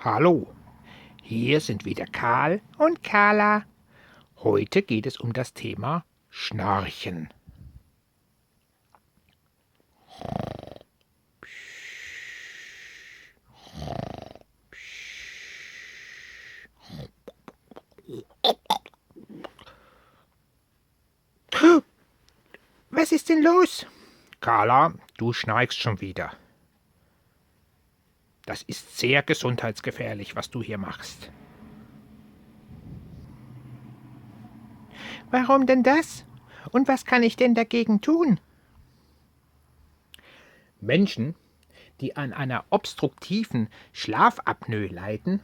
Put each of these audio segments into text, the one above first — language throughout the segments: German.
Hallo, hier sind wieder Karl und Carla. Heute geht es um das Thema Schnarchen. Was ist denn los? Carla, du schnarchst schon wieder. Das ist sehr gesundheitsgefährlich, was du hier machst. Warum denn das? Und was kann ich denn dagegen tun? Menschen, die an einer obstruktiven Schlafapnoe leiden,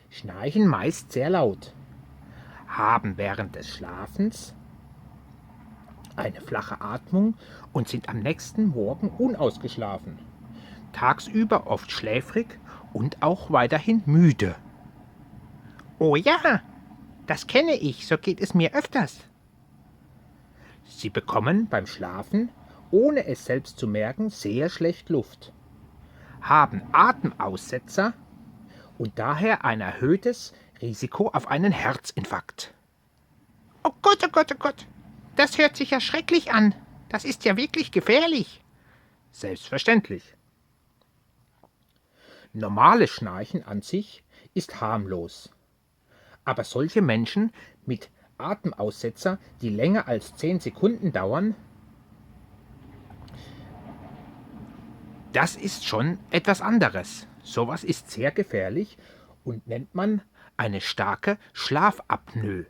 schnarchen meist sehr laut, haben während des Schlafens eine flache Atmung und sind am nächsten Morgen unausgeschlafen, tagsüber oft schläfrig und auch weiterhin müde. Oh ja, das kenne ich, so geht es mir öfters. Sie bekommen beim Schlafen, ohne es selbst zu merken, sehr schlecht Luft, haben Atemaussetzer und daher ein erhöhtes Risiko auf einen Herzinfarkt. Oh Gott, oh Gott, oh Gott, das hört sich ja schrecklich an. Das ist ja wirklich gefährlich. Selbstverständlich. Normales Schnarchen an sich ist harmlos. Aber solche Menschen mit Atemaussetzer, die länger als 10 Sekunden dauern, das ist schon etwas anderes. Sowas ist sehr gefährlich und nennt man eine starke Schlafapnoe.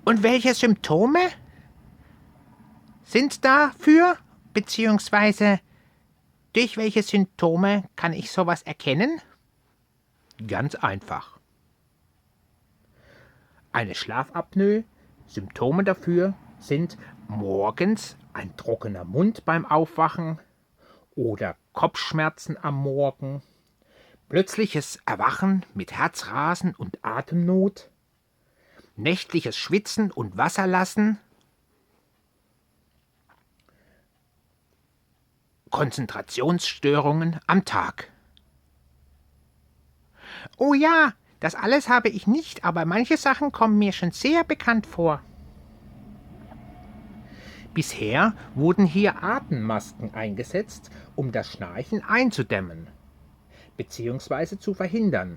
Und welche Symptome sind dafür? Beziehungsweise durch welche Symptome kann ich sowas erkennen? Ganz einfach. Eine Schlafapnoe, Symptome dafür sind morgens ein trockener Mund beim Aufwachen oder Kopfschmerzen am Morgen, plötzliches Erwachen mit Herzrasen und Atemnot, nächtliches Schwitzen und Wasserlassen, Konzentrationsstörungen am Tag. Oh ja, das alles habe ich nicht, aber manche Sachen kommen mir schon sehr bekannt vor. Bisher wurden hier Atemmasken eingesetzt, um das Schnarchen einzudämmen bzw. zu verhindern.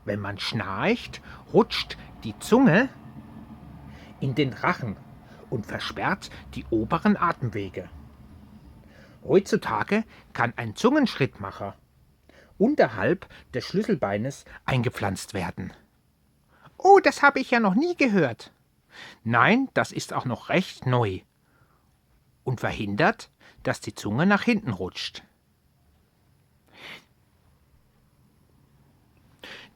Wenn man schnarcht, rutscht die Zunge in den Rachen und versperrt die oberen Atemwege. Heutzutage kann ein Zungenschrittmacher unterhalb des Schlüsselbeines eingepflanzt werden. Oh, das habe ich ja noch nie gehört. Nein, das ist auch noch recht neu und verhindert, dass die Zunge nach hinten rutscht.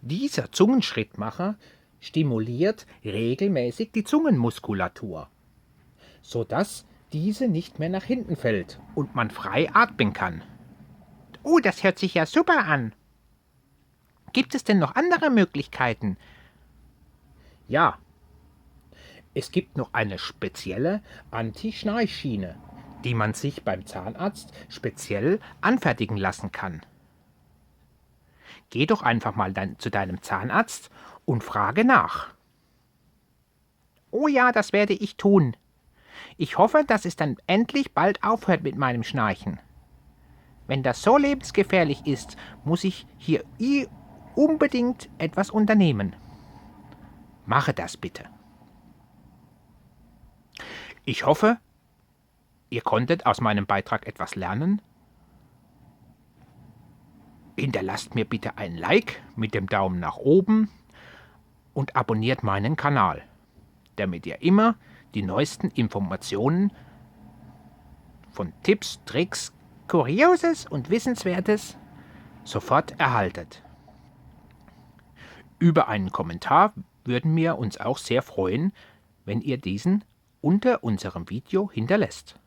Dieser Zungenschrittmacher stimuliert regelmäßig die Zungenmuskulatur, sodass diese nicht mehr nach hinten fällt und man frei atmen kann. Oh, das hört sich ja super an. Gibt es denn noch andere Möglichkeiten? Ja, es gibt noch eine spezielle Anti-Schnarchschiene, die man sich beim Zahnarzt speziell anfertigen lassen kann. Geh doch einfach mal zu deinem Zahnarzt und frage nach. Oh ja, das werde ich tun. Ich hoffe, dass es dann endlich bald aufhört mit meinem Schnarchen. Wenn das so lebensgefährlich ist, muss ich hier unbedingt etwas unternehmen. Mache das bitte. Ich hoffe, ihr konntet aus meinem Beitrag etwas lernen. Hinterlasst mir bitte ein Like mit dem Daumen nach oben und abonniert meinen Kanal, damit ihr immer die neuesten Informationen von Tipps, Tricks, Kurioses und Wissenswertes sofort erhaltet. Über einen Kommentar würden wir uns auch sehr freuen, wenn ihr diesen unter unserem Video hinterlässt.